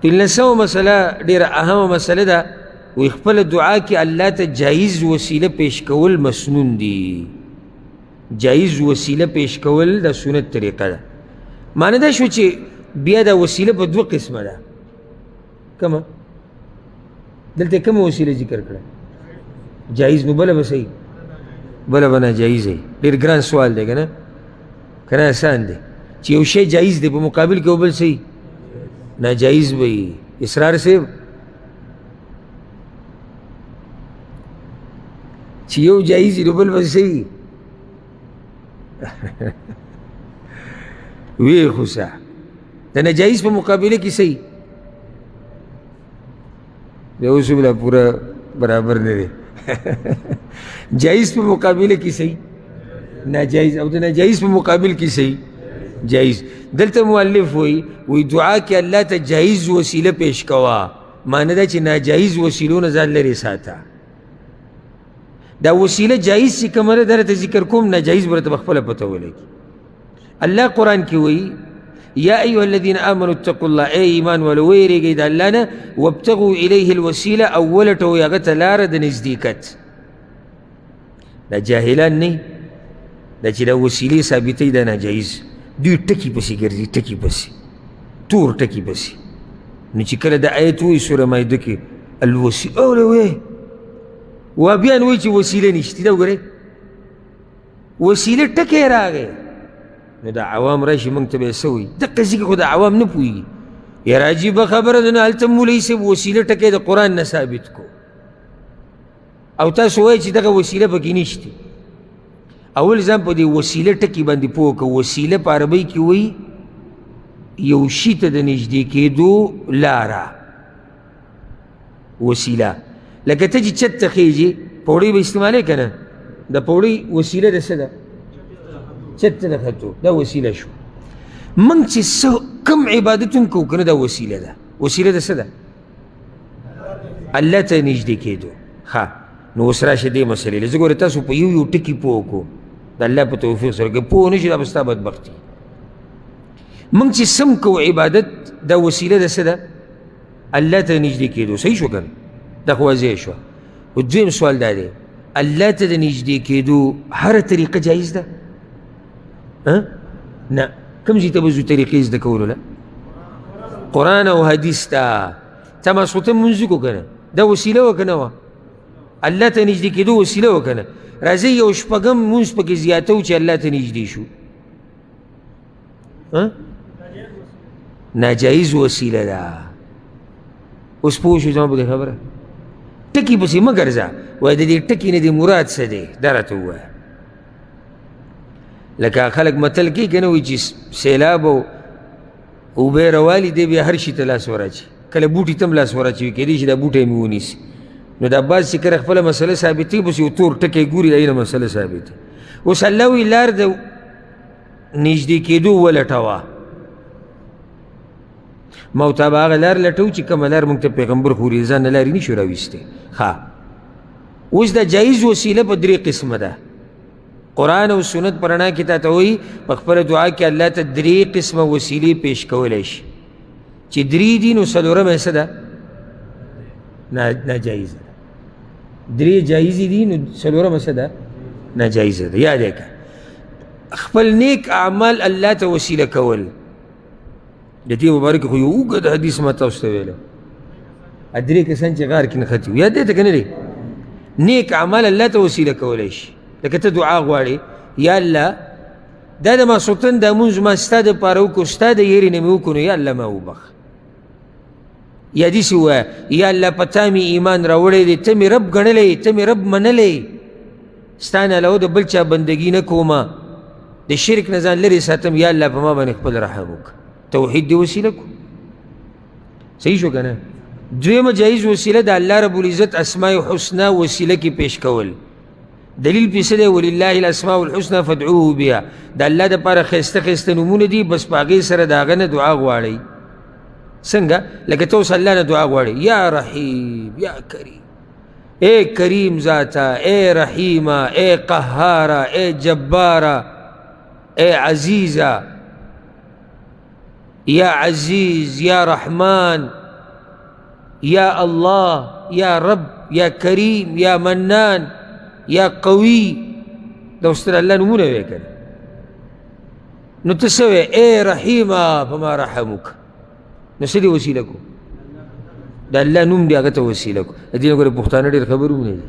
15 مسله ډېره اهمه مسله ده وی خپل دعا کې الله ته جایز وسیله پیش کول مسنون دي. جایز وسیله پیش کول د سنت طریقه ده. معنی دا شو چې بیا دا وسیله په 2 قسمه ده. کومه؟ دلته کومه وسیله ذکر کړه؟ جایز. نو بله به صحیح، بله به ناجایز دی. ډېر ګران سوال دی که نه؟ که نه آسان دی چې یو شی جایز دی په مقابل کې بل صحیح ناجایز به وي. اسرار صاحب چې یو جایز دی نو بل به صحیح وی خو صح د ناجایز په مقابله کې صحیح دی. اوس بلا پورا برابر نه دی جایز په مقابله کې صحیح ناجایز، او د ناجایز په مقابل کې صحیح جایز. دلته مؤلف وی دعا کې الله ته جایز وسیله پیش کوا، معنی دا چې ناجایز وسیلو نه ځان لرې ساته. دا وسیله جایز چې کومه ده درته ذکر کوم، ناجایز به راته پخپله پته ولګي. الله قرآن کې وایي یا ایها الذین آمنوا اتقوا الله، ای ایمان والو ویرېږئ د الله نه، وابتغوا الیه الوسیله، او ولټوئ هغه ته لاره د نزدېکت. دا جاهلان نه دا چې دا وسیلې ثابتوي دا ناجایز، دوی ټکي پسې ګرځي، ټکي پسې تور ټکي پسې. نو چې کله د آیت وایي سوره مایده کې الوسیله اوله وابیان وایي چې وسیله نشته. دا وګورئ وسیله ټکی راغی، نو دا عوام راشي موږ ته به یې څه وایي؟ دقسې کې خو د عوام نه پوهېږي. یاره عجیبه خبره ده، نه هلته مولوي صاحب وسیله ټکی د قرآن نه ثابت کو، او تاسو وایئ چې دغه وسیله پکې نشته. اول ځان په دې وسیله ټکي باندې پوه که وسیله په عربۍ کې وایي یو شي ته د نږدې کېدو لاره. وسیله لکه ته چې چت ته خیږي پوړۍ به استعمالوې که نه؟ د پوړۍ وسیله د څه ده؟ چت ته د ختو، دا وسیله شو. موږ چې څه کم عبادتونه کوو که نه، دا وسیله ده. وسیله د څه ده؟ الله ته نږدې کېدو. ښه نو اوس راشه دې مسلې له. زه ګوره تاسو په یو یو ټکي پوه کړو، د الله په توفیق سره که پوه نه شي دا به ستا بدبختي. موږ چې سم کوو عبادت، دا وسیله د څه ده؟ الله ته نږدې کېدو. صحیح شو که نه؟ دا خو واضح شوه. او دویم سوال دا دی، الله ته د نږدې کېدو هره طریقه جایز ده؟ نه. کوم ځای ته به ځو طریقې زده کولو له؟ قرآن او حدیث ته. تا ماسخوتن لمونځ وکړو که نه؟ دا وسیله وه که نه وه؟ الله ته نږدې کېدو وسیله وه که نه؟ راځئ یو شپږم لمونځ پکې زیاتو چې الله ته نږدې شو. ناجایز وسیله ده. اوس پوه شو زما په دې خبره؟ ټکي پسې مه ګرځه، وایي د دې ټکي نه دې مراد څه دی دا راته ووایه. لکه خلک متل کوي که نه، وایي چې سیلاب او اوبه روالي دی بیا هر شي ته لاس وراچي. کله بوټي ته هم لاس وراچوي، کېدای شي دا بوټی مې ونیسي. نو دا بعض چې کله خپله مسله ثابتوي بس یو تور ټکی ګوري د هغې نه مسله ثابتوي. اوس الله وایي لار د نږدې کېدو ولټوه. ما ورته به هغه لار لټوو چې کومه لار موږ ته پیغمبر خو ځان نه لارې نشو راویستی. ښه اوس دا جایز وسیله په 3 قسمه ده. قرآن او سنت په رڼا کې تا ته وایي په خپله دعا کې الله ته 3 قسمه وسیلې پیش کولی شي، چې 3 دي نو څلورمه یې څه ده؟ ناجایزه ده. 3 جایزې دي نو څلورمه څه ده؟ ناجایزه ده. یاد یې کړه. خپل نیک اعمال الله ته وسیله کول. د دې مبارک خو یو اوږد حدیث ما تاسو ته ویلی، 3 کسان چې غار کې نښتي وو، یاد دی ته که نه دی؟ نیک اعمال الله ته وسیله کولی شي. لکه ته دعا غواړې، یا الله دا د ماسخوتن دا مونځ ما ستا دپاره وکړو، ستا د یېرې نه مې وکړو، نو یا الله ما وبخ. یا داسې ووایه یا الله په تا مې ایمان راوړی دی، ته مې رب ګڼلی، ته مې رب منلی، ستا نه علاوه د بل چا بندګي نه کومه، د شرک نه ځان لرې ساتم، یا الله په ما باندې خپل رحم وکړه. توحید دی وسیله کو. صحیح شو که نه؟ دویمه جایز وسیله د الله رب العزت اسماء حسنا وسیله کې پیش کول. دلیل پې څه دی؟ ولله الاسماء الحسنا فادعوه بها. د الله دپاره ښایسته ښایسته نومونه دي، بس په هغې سره د هغه نه دعا غواړئ. څنګه؟ لکه ته اوس الله نه دعا غواړئ، یا رحیم یا کریم، اے کریم ذاته، اے رحیمه، اے قهاره، اے جباره، اے عزیزه، یا عزیز، یا رحمان، یا الله، یا رب، یا کریم، یا منان، یا قوی، دا ورسره الله نومونه وی کنه. نو ته څه وی؟ ای رحیمه فما رحمک. نو څه دې وسیله کو؟ د الله نوم دی هغه ته وسیله کو. د دې نه ګوره پښتانه ډېر خبرونه دي،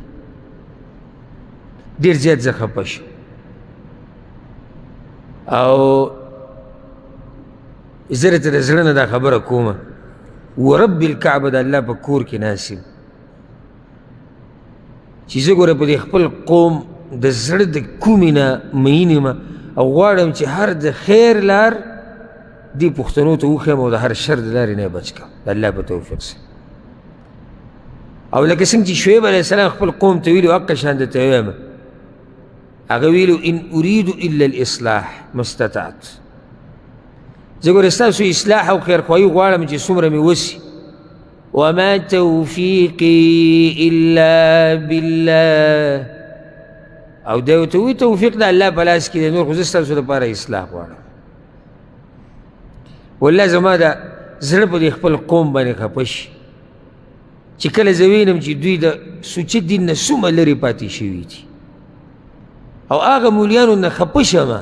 ډېر زیات زه خفه شم. او زه درته د زړه نه دا خبره کومه، ورب الکعبه د الله په کور کې ناست یم چې زه ګوره په دې خپل قوم د زړه د کومې نه مین یم او غواړم چې هر د خیر لار دې پښتنو ته وښیم او د هر شر د لارې نه یې بچ کړم د الله په توفیق سره. او لکه څنګه چې شعیب علیه السلام خپل قوم ته ویلي حقه شان درته ویم، هغه ویلو ان اريد الا الاصلاح ما استطعت. زه ګوره ستاسو اصلاح او خیرخواهي غواړم چې څومره مې وسي. وما توفیقي الا بالله. او دی ورته وایي توفیق د الله په لاس کې دی، نور خو زه ستاسو دپاره اصلاح غواړم. والله زما د زړه په دې خپل قوم باندې خفه شي چې کله زه وینم چې دوی د سوچه دین نه څومره لرې پاتې شوي دي او هغه مولیانو نه خفه شمه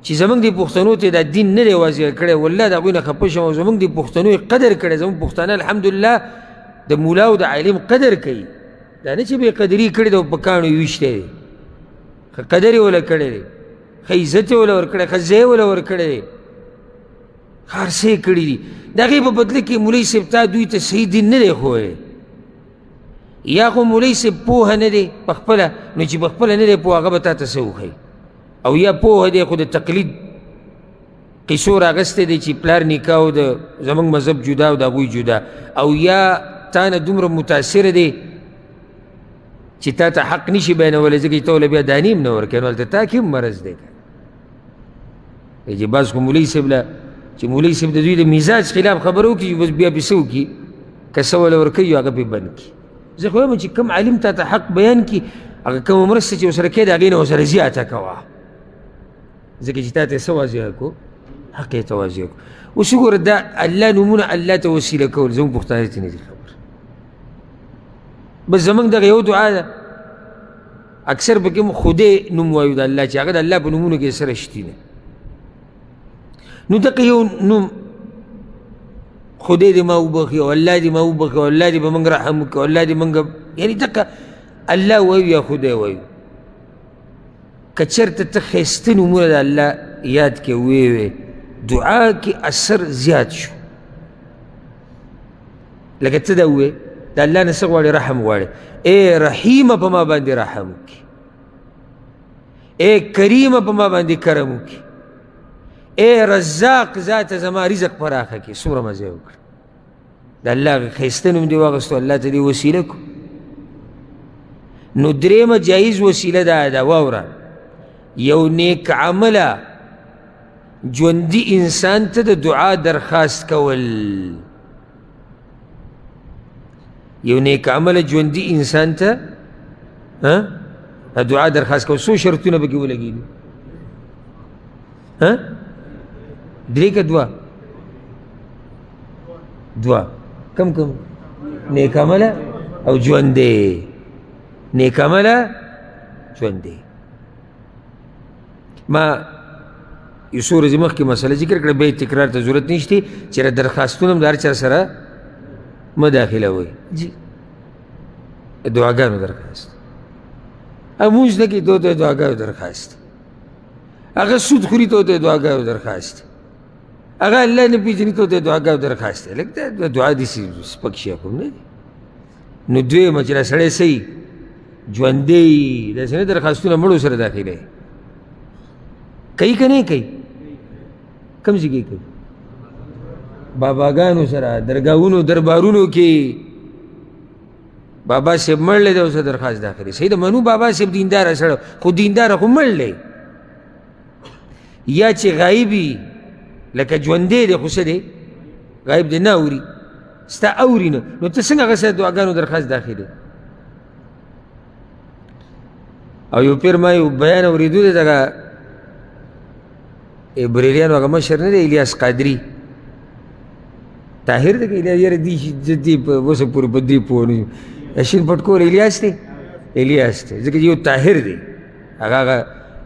چې زمونږ د پښتنو ته دا دین نه دی واضح کړی. والله د هغوی نه خفه شم او زمونږ د پښتنو یې قدر کړی. زمونږ پښتانه الحمدلله د مولا او د عالم قدر کوي، دا نه چې بې قدري کړې ده او په کاڼو یې ویشتی دی. ښه قدر یې وله کړی دی، ښه عزت یې وله ورکړی، ښه ځای یې وله ورکړی دی، ښه هر څه یې کړي دي. د هغې په بدله کې مولوي صاحب تا دوی ته صحیح دین نه دی ښوولی، یا خو مولوي صاحب پوهه نه دی په خپله، نو چې په خپله نه دی پوه هغه به تا ته څه وښایي، او یا پوهه دی خو د تقلید قصو راغستی دی چې پلار نکاح او د زمونږ مذهب جدا او د هغوی جدا، او یا تا نه دومره متاثره دی چې تا ته حق نشي بیانولی ځکه چې ته له بیا دانې هم نه ورکوې، نو هلته تا کې هم مرض دی چې بعض خو مولوي صاحب له چې مولوي صاحب د دوی د مزاج خلاف خبره وکړي بس بیا پې څه وکړي، که څه وله ورکوي هغه پې بند کړي. زه خو یم چې کوم عالم تا ته حق بیان کړي هغه کومه مرسته چې ورسره کوې د هغې نه ورسره زیاته کوه، ځکه چې تا ته یې څه واضحه کړو؟ حق یې ته واضحه کړو. اوس وګوره دا الله نومونه الله ته وسیله کول زموږ پښتانه ته نه دي خبر. بس زمونږ دغه یو دعا ده اکثر پکې مو خدای نوم وایو د الله چې هغه د الله په نومونو کې سره شتي ده. نو دغه یو نوم خدای دې ما وبخي او الله دې ما وبخي او الله دې به موږ رحم وکړي او الله دې موږ یعنې دغه الله وایو یا خدای وایو. که چېرته ته ښایسته نومونه د الله یاد کې ویې دعا کې اثر زیات شو. لکه ته دا ووایې د الله نه څه غواړې؟ رحم غواړې. ای رحیمه په ما باندې رحم وکړي، ای کریمه په ما باندې کرم وکړي، ای رزاق ذات زما رزق پراخه کړي. څومره مزه یې وکړه. د الله ښایسته نوم دې واخیستو، الله ته دې وسیله کړو. نو درېیمه جایز وسیله دا ده، واوره، یو نیک عمله ژوندي انسان ته د دعا درخواست کول. یو نیک عمله ژوندي انسان ته دعا درخواست کول. څو شرطونه پکې ولګېدي؟ درې که دوه؟ دوه. کم کم؟ نیک عمله او ژوندی. نیک عمله ژوندی. ما یو څو ورځې مخکې مسله ذکر کړه، بیا تکرار ته ضرورت نشته چې درخواستونه هم د هر چا سره مه داخلوئ. جی دعاګانو درخواست، مونځ نه کوي ته ورته دعاګانو درخواست، هغه سود خوري ته ورته دعاګانو درخواست، هغه الله نه پېژني ته ورته دعاګانو درخواست دی. لږ دا دعا داسې سپک شي کوم نه دی. نو دویمه چې دا سړی صحیح ژوندی داسې نه درخواستونه مړو سره داخلوي. کوي که نه کوي؟ کوم ځای کې کوي؟ باباګانو سره، درګاهونو دربارونو کې بابا صاحب مړلی دی اوسه درخواست داخلي. صحیح ده، منو بابا صاحب دینداره سړی خو دینداره خو مړلی. یا چې غایبي لکه ژوندی دی خو څه دی؟ غایب دی نه اوري، ستا اوري نه، نو ته څنګه هغه سره دعاګانو درخواست داخلي؟ او یو پیر ما یو بیان اورېدو دی دغه بریلیانو هغه مشر نه دی الیاس قادري، طاهر دی که یاره دی په اوسه پورې په دې پوه نه یو شین پټکور الیاس دی الیاس دی ځکه یو طاهر دی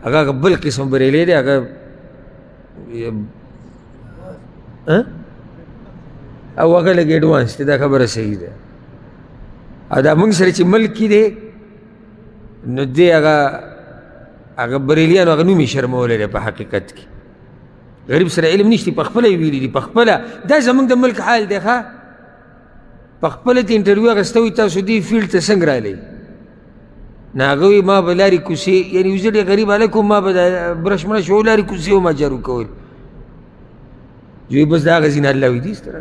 هغه بل قسم بریلی دی هغه او هغه لږ ایډوانس دی دا خبره صحیح ده او دا موږ سره چې ملک دی نو دی هغه بریلیانو هغه نوم یې شرمولی دی په حقیقت کې غریب سره علم نشتی په خپله یې ویلي دي په خپله دا زموږ د ملک حال دی ښه په خپله ته انټرویو اخیسته وي تاسو دې فیلډ ته څنګه رالی نو هغه وایي ما به لارې کوڅې یعنې زه ډېر غریب هلک وم ما به د برش مرش و لارې کوڅې وما جارو کول وایي بس دا هغه ځینې الله وي دې ستره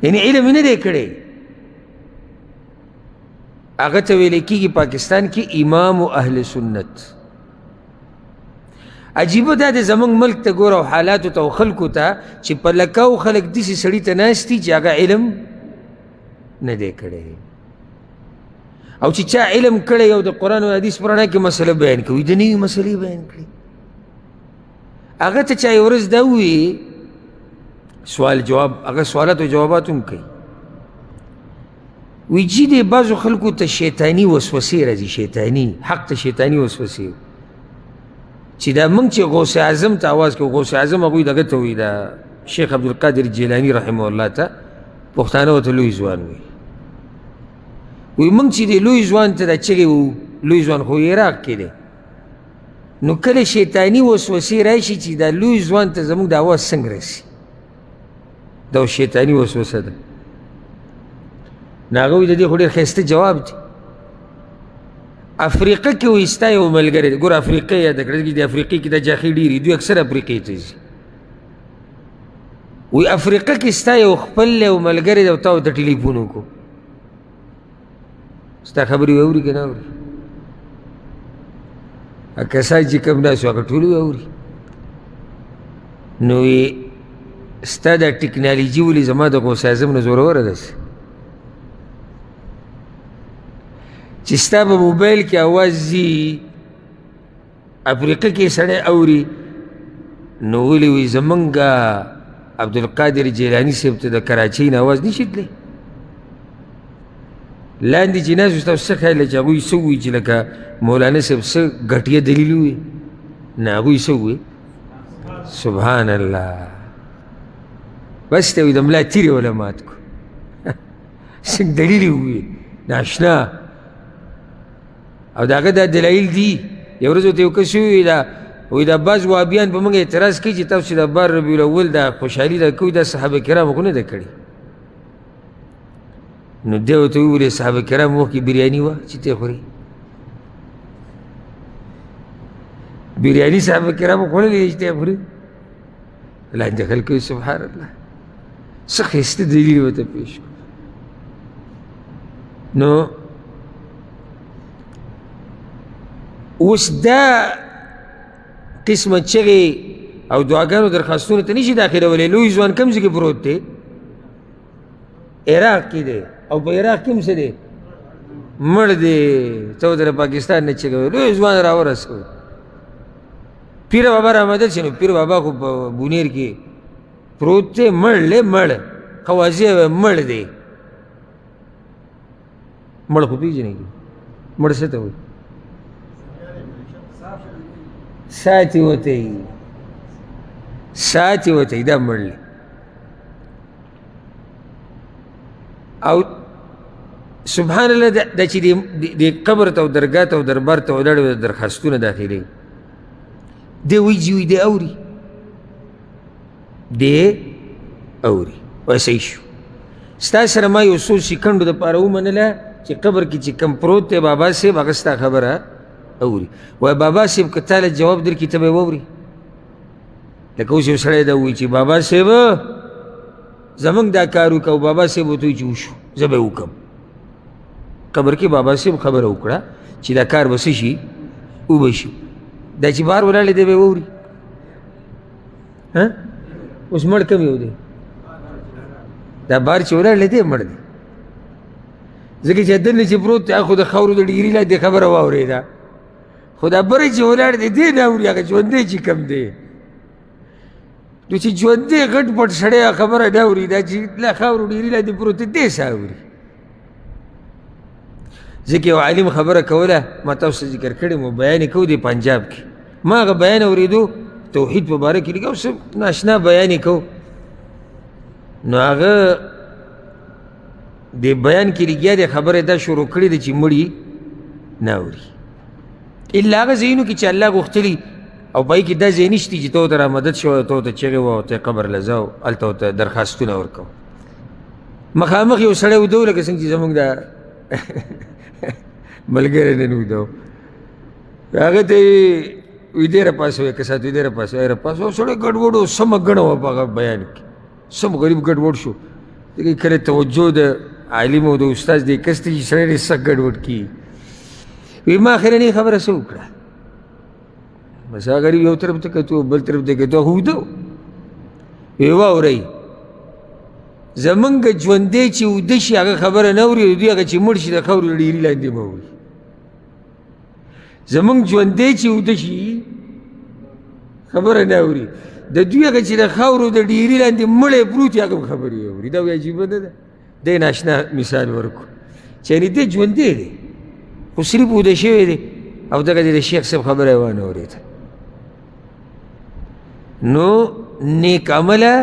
یعنې علم یې نه دی کړی هغه ته ویلی کېږي پاکستان کې امام اهل سنت عجیبه دا د زموږ ملک ته ګوره او حالاتو ته او خلکو ته چې په لکاو خلک داسې سړي ته ناست دي چې هغه علم نه دی کړی او چې چا علم کړی او د قرآن او حدیث په رڼا کې مسله بیان کوي د نوي مسلې بیان کړي هغه ته چا یو ورځ دا ووایي سوال جواب هغه سوالات او جوابات هم کوي وی جی دی بعضو خلکو ته شیطانی وسوسې راځي شیطانی حق ته شیطانی وسوسې چې دا موږ چې غوث اعظم ته آواز کوو غوث اعظم هغوی دغه ته وایي دا شیخ عبدالقادر جیلاني رحمه الله ته پښتانه ورته لوی ځوان وایي موږ چې دی لوی ځوان ته دا چغې وو لوی ځوان خو عراق کې دی نو کله شیطانی وسوسې راشي چې دا لوی ځوان ته زموږ د آواز څنګه رسي دا شیطانی وسوسه ده نو هغه وایي د دې خو ډېر ښایسته جواب دی افریقه کې وایي ستا یو ملګری دی ګوره افریقه یاده کړه د افریقې کې دا جاخې ډېرې دوی اکثر افریقې ته ځي وایي افریقه کې ستا یو خپل یو ملګری دی او تا ورته ټلیفون وکړو ستا خبرې واوري که نه اوري کسان چې کوم ناست هغه ټول واوري نو وایي ستا دا ټکنالوژي ولې زما د غوث اعظم نه زوروره داسې چې ستا په موبایل کې اواز ځي افریقه کې سړی اوري نو ولې وایي زمونږ عبدالقادر جیلاني صاحب ته د کراچۍ نه اواز نشي تللی لاندې چې ناست وي تاسو څه خیال دی چې هغوی څه ووایي چې لکه مولانا صاحب څه ګټیه دلیل ووایي نه هغوی څه ووایي سبحان الله بس ته وایي د ملا تیرې وله مات کړو څه دلیل یې ووایي ناشنا او د هغه دا دلایل دي یو ورځ ورته یو کس ووایي وایي دا بعض وهابیان په موږ اعتراض کوي چې تاسو د بار ربیع الاول دا خوشحالي دا کوي دا صحابه کرامو خو نه ده کړې نو دی ورته وویلې صحابه کرامو مخکې بریاني وه چې ته خورې بریاني صحابه کرامو خوړلې چې ته خورې لاندې خلک کوي سبحان الله څه ښایسته دلیل ورته پیش کړو نو اوس دا قسمه چغې او دعاګانو درخواستونو ته نشي داخلولی لوی ځوان کوم ځای کې پروت دی عراق کې دی او په عراق کې هم څه دی مړ دی ته ورته د پاکستان نه چغې وایي لوی ځوان راورسوي پیر بابا رامدد شي نو پیر بابا خو په بونیر کې پروت دی مړ دی مړ خوازی مړ دی مړ خو پېژنې مړ څه ته وایي ساتي وته دا مړلی او سبحان الله دا چې د قبر ته او درګاه ته او دربار ته ولاړ درخواستونه داخلي دی وایي چې وایي دی اوري ویسې شو ستا سره ما یو څو سیکنډو دپاره ومنله چې قبر کې چې کوم پروت دی بابا صاحب هغه ستا خبره اوري وای بابا صاحب که تاله جواب درکړي ته به یې واوري لکه اوس یو سړی دا وایي چې بابا صاحب زموږ دا کار وکړه او بابا صاحب ورته وایي چې وشو زه به یې وکړم قبر کې بابا صاحب خبره وکړه چې دا کار به څه شي وبه شي دا چې بهر ولاړ دی به یې واوري اوس مړ کم یو دی دا بهر چې ولاړ دی مړ دی ځکه چې دننه چې پروت دی خو د خاورو د ډیګري لاندې خبره واورېده خو دا بره چې ولاړ دی دی نه اوري هغه ژوندی چې کم دی نو چې ژوندی غټ پټ سړی خبره نه اوري دا چې لا خاورو ډېري لاندې پروت دی دې څه اوري ځکه یو عالم خبره کوله ما تاسو ذکر کړی مو بیان یې کوو دی پنجاب کې ما هغه بیان اورېدو توحید په باره کې لږ او څه ناشنا بیان یې کوو نو هغه د بیان کې لګیا دی خبره دا شروع کړې ده چې مړي نه اوري الا هغه ځایونو کې چې الله غوښتلي او پای کې دا ځای نشته چې ته ورته رامدد شوی ته ورته چغې وه ته قبر له ځه او هلته ورته درخواستونه ورکوه مخامخ یو سړی وده و لکه څنګه چې زموږ دا ملګری نن وده و هغه ته یې وي دی راپاسوی که ساعت وي دی راپاسوی راپاسو سړی ګډوډ و سمه ګڼه وه په هغه بیان کې سم غریب ګډوډ شو ځکه کله توجه د عالم او د استاد دې کس ته چې سړی ډېر سخت ګډوډ کي وی ما اخرنۍ خبره څه وکړه بس هغه غریب یو طرف ته کتو بل طرف ته کتو هغه وده وی واورئ زمونږ ژوندی چې وده شي هغه خبره نه اوري دوی هغه چې مړ شي د خاورو له ډېري لاندې به اوري زمونږ ژوندی چې وده شي خبره نه اوري د دوی هغه چې د خاورو د ډېري لاندې مړی پروت هغه هم خبرې اوري دا عجیبه نه ده دی ناشنا مثال ورکړو چې یعنې دی ژوندی دی خو صرف وده شوی دی او دغه د شیخ صاحب خبره یې وانه اورېده نو نیک عمله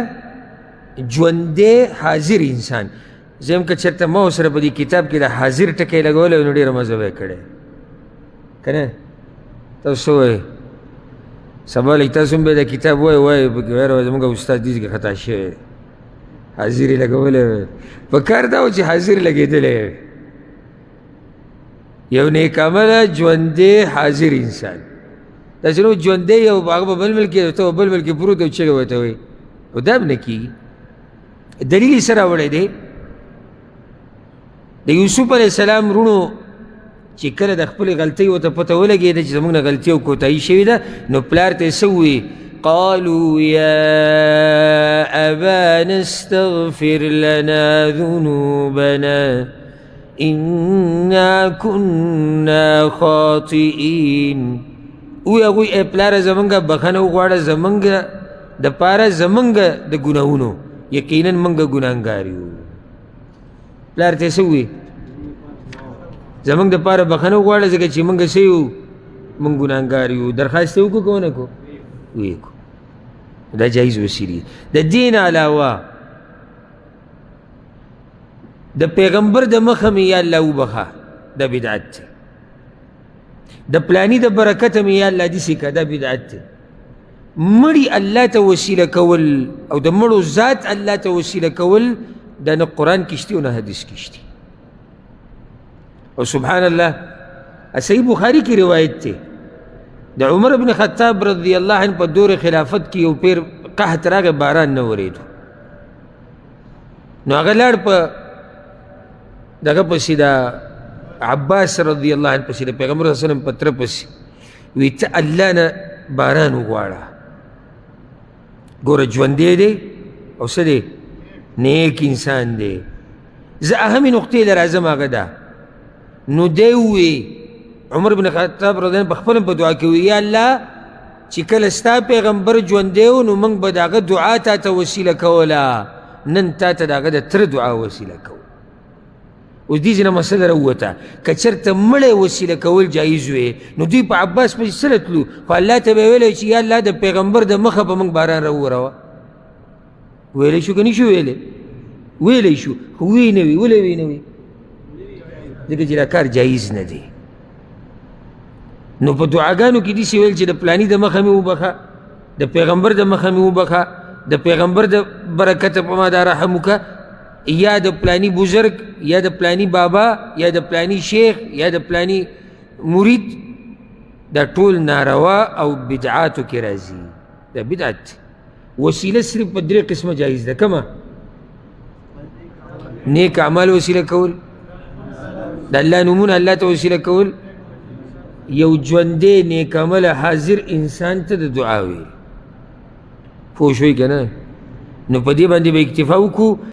ژوندی حاضر انسان زه هم که چېرته ما ورسره په دې کتاب کې د حاضر ټکی لګولی نو ډېره مزه به یې کړی که نه تاسو وایئ سبا لږ تاسو هم به دا کتاب وایئ پکې وایه زموږ استاد دې کې خطا شوی حاضر یې لګولی په کار دا و چې حاضر لګېدلی یو نیک عمله ژوندی حاضر انسان داسې نو ژوندی یو هغه په بل ملک کې ته بل ملک کې پروت او چغې ورته وایي خو دا هم نه کېږي دلیل یې څه راوړی دی د یوسف علیه السلام وروڼو چې کله د خپلې غلطۍ ورته پته ولګېده چې زموږ نه غلطي او کوتاهي شوې ده نو پلار ته یې څه ووایي قالوا يا أبانا استغفر لنا ذنوبنا إنا كنا خاطئين وی هغوی ای پلاره زمونږ بخښنه وغواړه زمونږ دپاره زمونږ د ګناهونو یقینا موږ ګناهګار یو پلار ته یې څه ووایي زمونږ دپاره بخښنه وغواړه ځکه چې موږ څه یو موږ ګناهګار یو درخواست یې وکړو که ونه کړو ویې کړو دا جایز وسیلې د دین علاوه د پیغمبر د مخه مې یا الله وبخه دا بدعت دی د پلانی د برکته مې یا الله داسې که دا بدعت دی مړي الله ته وسیله کول او د مړو ذات الله ته وسیله کول دا نه قرآن کې شته او نه حدیث کې شته او سبحان الله صحیح بخاري کې روایت دی د عمر بن خطاب رضی الله عنه په دور خلافت کې یو پیر قحط راغی باران نه ورېدو نو هغه لاړ په دغه پسې د عباس رضی الله عنه پسې د پیغمبر صلی الله علیه وسلم په تره پسې وی ته الله نه باران وغواړه ګوره ژوندی دی او څه دی نیک انسان دی زه اهمې نقطې له راځم هغه ده نو دی ووی عمر بن خطاب رضی الله عنه په خپل په دعا کې وی یا الله چې کله ستا پیغمبر ژوندی و نو موږ به د هغه دعا تا ته وسیله کوله نن تا ته د هغه د تره دعا وسیله کوو اوس دې ځینه مسله راووته که چېرته مړی وسیله کول جایز وی نو دوی په عباس پسې څه تلو خو الله ته به یې ویلی چې یا الله د پیغمبر د مخه به موږ باران راووروه ویلی شو که نه شو ویلی ویلی شو خو وی نه وي ولې وی نه وي ځکه چې دا کار جایز نه دی نو په دعاګانو کې داسې ویل چې د پلاني د مخه مې وبخه د پیغمبر د مخه مې وبخه د پیغمبر د برکته په ما دا رحم وکړه یا د پلانی بزرگ یا د پلانی بابا یا د پلانی شیخ یا د پلانی مرید دا ټول ناروا او بدعاتو کې راځي دا بدعت وسیله صرف په درې قسمه جایز ده کمه نیک اعمال وسیله کول د الله نومونه الله ته وسیله کول یو ژوندی نیک عمله حاضر انسان ته د دعا ویل پوه شوئ که نه نو په دې باندې به اکتفا وکړو